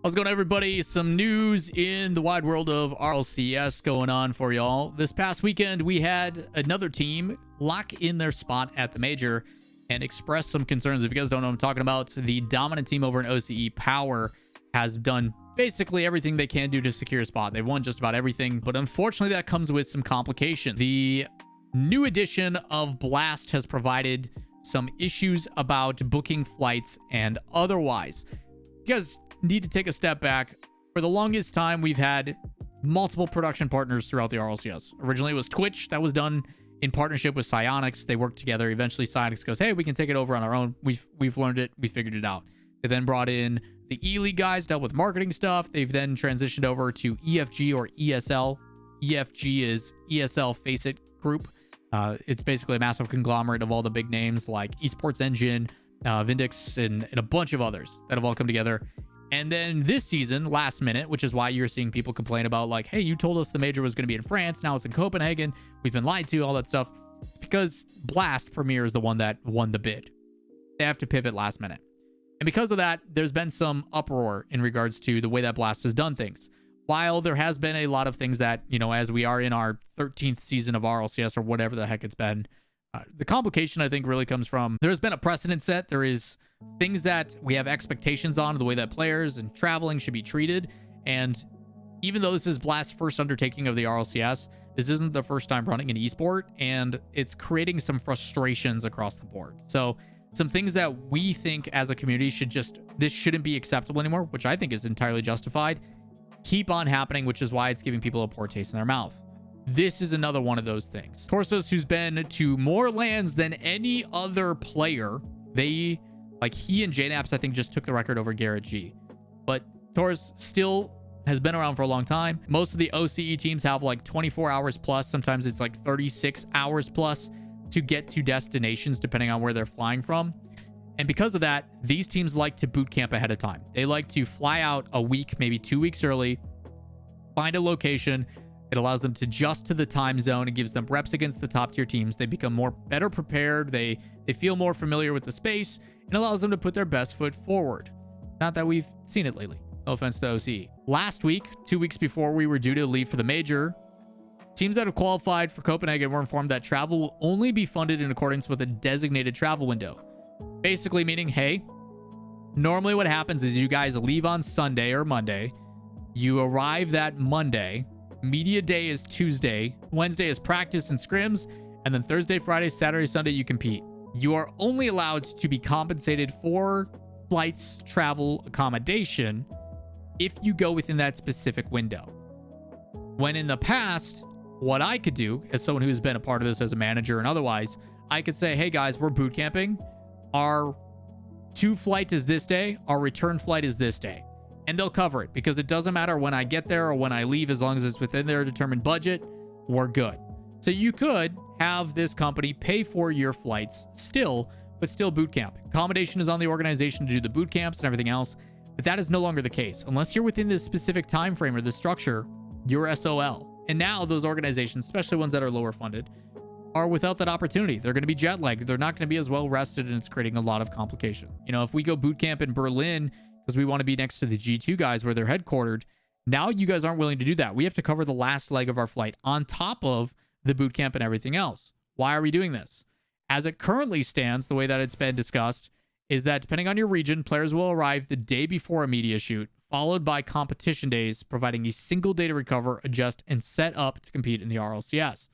How's it going, everybody? Some news in the wide world of RLCS going on for y'all. This past weekend, we had another team lock in their spot at the major and express some concerns. If you guys don't know what I'm talking about, the dominant team over in OCE, Power, has done basically everything they can do to secure a spot. They've won just about everything, but unfortunately that comes with some complications. The new edition of Blast has provided some issues about booking flights and otherwise. You guys need to take a step back. For the longest time, we've had multiple production partners throughout the RLCS. Originally, it was Twitch. That was done in partnership with Psyonix. They worked together. Eventually, Psyonix goes, hey, we can take it over on our own. We've learned it. We figured it out. They then brought in the E-League guys, dealt with marketing stuff. They've then transitioned over to EFG or ESL. EFG is ESL Face It Group. It's basically a massive conglomerate of all the big names like Esports Engine, Vindix, and a bunch of others that have all come together. And then this season, last minute, which is why you're seeing people complain about like, hey, you told us the major was going to be in France. Now it's in Copenhagen. We've been lied to, all that stuff. Because Blast Premier is the one that won the bid. They have to pivot last minute. And because of that, there's been some uproar in regards to the way that Blast has done things. While there has been a lot of things that, you know, as we are in our 13th season of RLCS or whatever the heck it's been, the complication, I think, really comes from there's been a precedent set. There is things that we have expectations on, the way that players and traveling should be treated. And even though this is Blast's first undertaking of the RLCS, this isn't the first time running an esport, and it's creating some frustrations across the board. So some things that we think as a community this shouldn't be acceptable anymore, which I think is entirely justified, keep on happening, which is why it's giving people a poor taste in their mouth. This is another one of those things. Torsos, who's been to more lands than any other player, he and JNaps, I think, just took the record over Garrett G. But Torres still has been around for a long time. Most of the OCE teams have like 24 hours plus. Sometimes it's like 36 hours plus to get to destinations, depending on where they're flying from. And because of that, these teams like to boot camp ahead of time. They like to fly out a week, maybe 2 weeks early, find a location. It allows them to adjust to the time zone. It gives them reps against the top tier teams. They become better prepared. They feel more familiar with the space, and allows them to put their best foot forward. Not that we've seen it lately. No offense to OCE. Last week, 2 weeks before we were due to leave for the major, teams that have qualified for Copenhagen were informed that travel will only be funded in accordance with a designated travel window. Basically meaning, hey, normally what happens is you guys leave on Sunday or Monday. You arrive that Monday. Media day is Tuesday. Wednesday is practice and scrims. And then Thursday, Friday, Saturday, Sunday, you compete. You are only allowed to be compensated for flights, travel, accommodation if you go within that specific window. When in the past, what I could do as someone who's been a part of this as a manager and otherwise, I could say, hey guys, we're boot camping. Our to flight is this day. Our return flight is this day. And they'll cover it because it doesn't matter when I get there or when I leave, as long as it's within their determined budget, we're good. So you could have this company pay for your flights still, but still boot camp. Accommodation is on the organization to do the boot camps and everything else, but that is no longer the case. Unless you're within this specific time frame or this structure, you're SOL. And now those organizations, especially ones that are lower funded, are without that opportunity. They're going to be jet lagged. They're not going to be as well rested, and it's creating a lot of complication. You know, if we go boot camp in Berlin because we want to be next to the G2 guys where they're headquartered, now you guys aren't willing to do that. We have to cover the last leg of our flight on top of the boot camp and everything else. Why are we doing this? As it currently stands, the way that it's been discussed is that depending on your region, players will arrive the day before a media shoot, followed by competition days, providing a single day to recover, adjust, and set up to compete in the RLCS.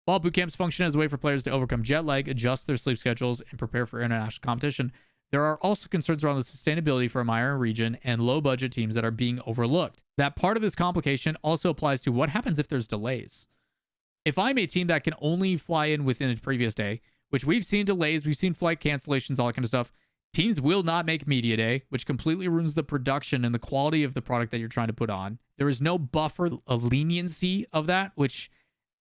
While boot camps function as a way for players to overcome jet lag, adjust their sleep schedules, and prepare for international competition, there are also concerns around the sustainability for a minor region and low-budget teams that are being overlooked. That part of this complication also applies to what happens if there's delays. If I'm a team that can only fly in within a previous day, which we've seen delays, we've seen flight cancellations, all that kind of stuff, teams will not make media day, which completely ruins the production and the quality of the product that you're trying to put on. There is no buffer of leniency of that, which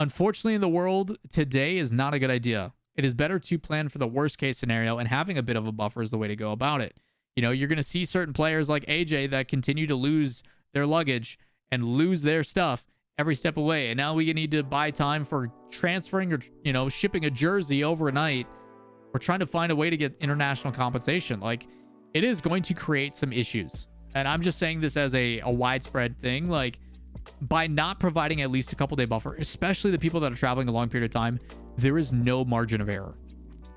unfortunately in the world today is not a good idea. It is better to plan for the worst case scenario, and having a bit of a buffer is the way to go about it. You know, you're going to see certain players like AJ that continue to lose their luggage and lose their stuff every step away. And now we need to buy time for transferring or, you know, shipping a jersey overnight. We're trying to find a way to get international compensation. Like, it is going to create some issues. and I'm just saying this as a widespread thing, like by not providing at least a couple day buffer, especially the people that are traveling a long period of time, there is no margin of error.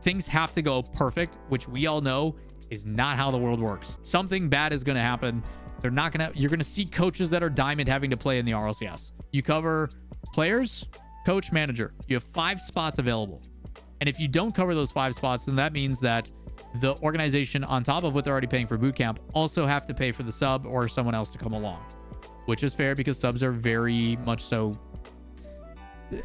Things have to go perfect, which we all know is not how the world works. Something bad is going to happen. You're going to see coaches that are diamond having to play in the RLCS. You cover players, coach, manager. You have 5 spots available. And if you don't cover those 5 spots, then that means that the organization, on top of what they're already paying for boot camp, also have to pay for the sub or someone else to come along, which is fair because subs are very much so,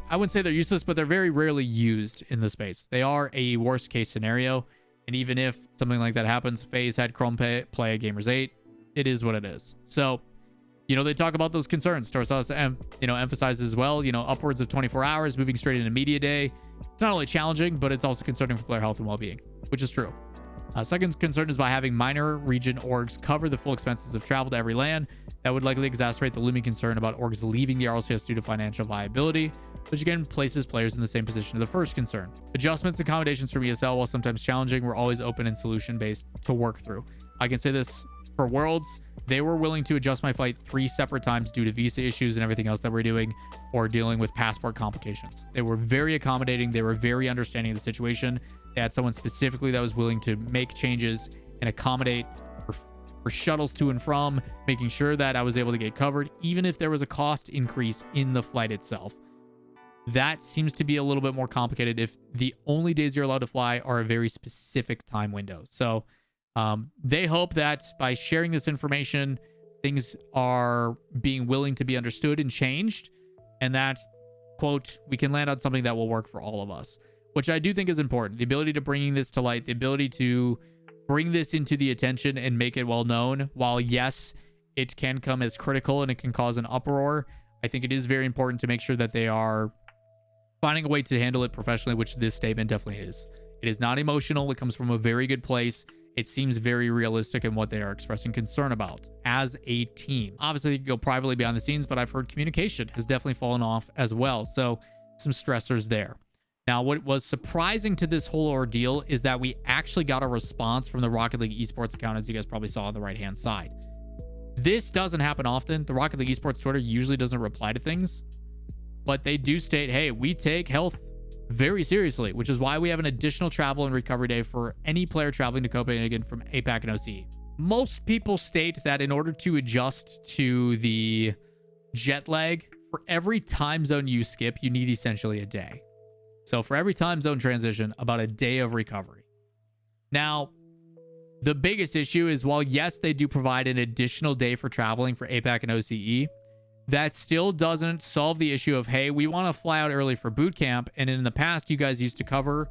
I wouldn't say they're useless, but they're very rarely used in the space. They are a worst case scenario. And even if something like that happens, FaZe had Chrome play at Gamers 8. It is what it is. So, they talk about those concerns. Torsos, emphasizes as well, upwards of 24 hours, moving straight into media day. It's not only challenging, but it's also concerning for player health and well-being, which is true. Second concern is by having minor region orgs cover the full expenses of travel to every LAN. That would likely exacerbate the looming concern about orgs leaving the RLCS due to financial viability, which again places players in the same position as the first concern. Adjustments and accommodations from ESL, while sometimes challenging, were always open and solution-based to work through. I can say this for Worlds, they were willing to adjust my flight 3 separate times due to visa issues and everything else that we're doing, or dealing with passport complications. They were very accommodating. They were very understanding of the situation. They had someone specifically that was willing to make changes and accommodate for shuttles to and from, making sure that I was able to get covered, even if there was a cost increase in the flight itself. That seems to be a little bit more complicated if the only days you're allowed to fly are a very specific time window. So they hope that by sharing this information, things are being willing to be understood and changed, and that, quote, we can land on something that will work for all of us, which I do think is important. The ability to bringing this to light, the ability to bring this into the attention and make it well known. While yes, it can come as critical and it can cause an uproar, I think it is very important to make sure that they are finding a way to handle it professionally, which this statement definitely is. It is not emotional. It comes from a very good place. It seems very realistic in what they are expressing concern about as a team. Obviously, you can go privately behind the scenes, but I've heard communication has definitely fallen off as well. So some stressors there. Now, what was surprising to this whole ordeal is that we actually got a response from the Rocket League esports account, as you guys probably saw on the right-hand side. This doesn't happen often. The Rocket League esports Twitter usually doesn't reply to things, but they do state, hey, we take health very seriously, which is why we have an additional travel and recovery day for any player traveling to Copenhagen from APAC and OCE. Most people state that in order to adjust to the jet lag, for every time zone you skip, you need essentially a day. So for every time zone transition, about a day of recovery. Now, the biggest issue is, while yes, they do provide an additional day for traveling for APAC and OCE, that still doesn't solve the issue of, hey, we want to fly out early for boot camp. And in the past, you guys used to cover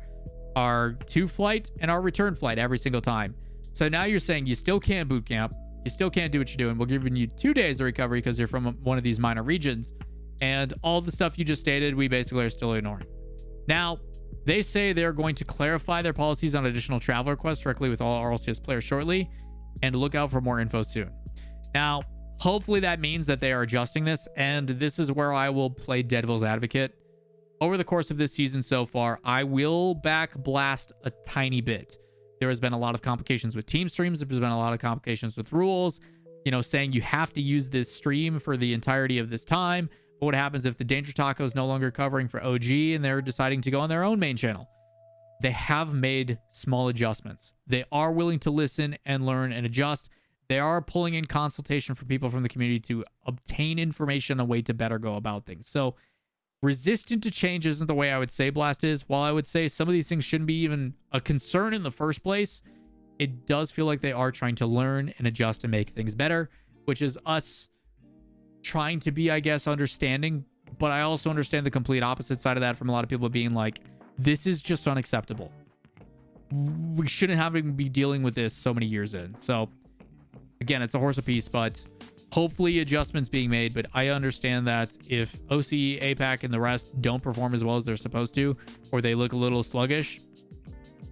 our 2 flight and our return flight every single time. So now you're saying you still can't boot camp. You still can't do what you're doing. We're giving you 2 days of recovery because you're from one of these minor regions. And all the stuff you just stated, we basically are still ignoring. Now, they say they're going to clarify their policies on additional travel requests directly with all RLCS players shortly, and look out for more info soon. Now, hopefully that means that they are adjusting this, and this is where I will play devil's advocate. Over the course of this season so far, I will back blast a tiny bit. There has been a lot of complications with team streams. There's been a lot of complications with rules, saying you have to use this stream for the entirety of this time. But what happens if the Danger Taco is no longer covering for OG and they're deciding to go on their own main channel? They have made small adjustments. They are willing to listen and learn and adjust. They are pulling in consultation from people from the community to obtain information, a way to better go about things. So resistant to change isn't the way I would say Blast is. While I would say some of these things shouldn't be even a concern in the first place, it does feel like they are trying to learn and adjust and make things better, which is us trying to be, I guess, understanding. But I also understand the complete opposite side of that from a lot of people being like, this is just unacceptable. We shouldn't have to be dealing with this so many years in. So again, it's a horse apiece, but hopefully adjustments being made. But I understand that if OCE, APAC, and the rest don't perform as well as they're supposed to, or they look a little sluggish,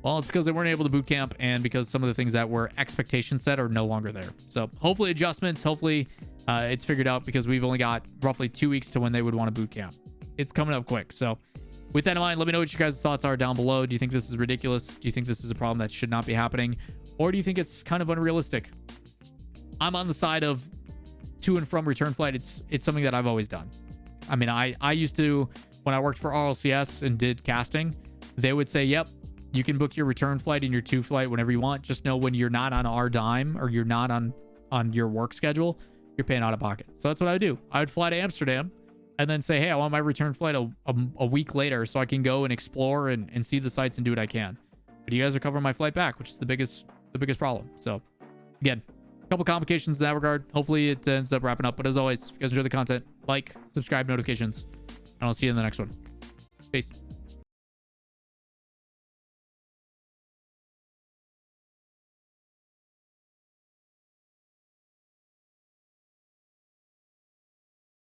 well, it's because they weren't able to boot camp, and because some of the things that were expectations set are no longer there. So hopefully adjustments, hopefully it's figured out, because we've only got roughly 2 weeks to when they would want to boot camp. It's coming up quick. So with that in mind, let me know what your guys' thoughts are down below. Do you think this is ridiculous? Do you think this is a problem that should not be happening? Or do you think it's kind of unrealistic? I'm on the side of to and from return flight. It's something that I've always done. I mean, I used to, when I worked for RLCS and did casting, they would say, yep, you can book your return flight and your to flight whenever you want. Just know when you're not on our dime or you're not on your work schedule, you're paying out of pocket. So that's what I would do. I would fly to Amsterdam and then say, hey, I want my return flight a week later so I can go and explore and see the sights and do what I can. But you guys are covering my flight back, which is the biggest problem. So again, a couple complications in that regard. Hopefully it ends up wrapping up. But as always, if you guys enjoy the content, like, subscribe, notifications, and I'll see you in the next one. Peace.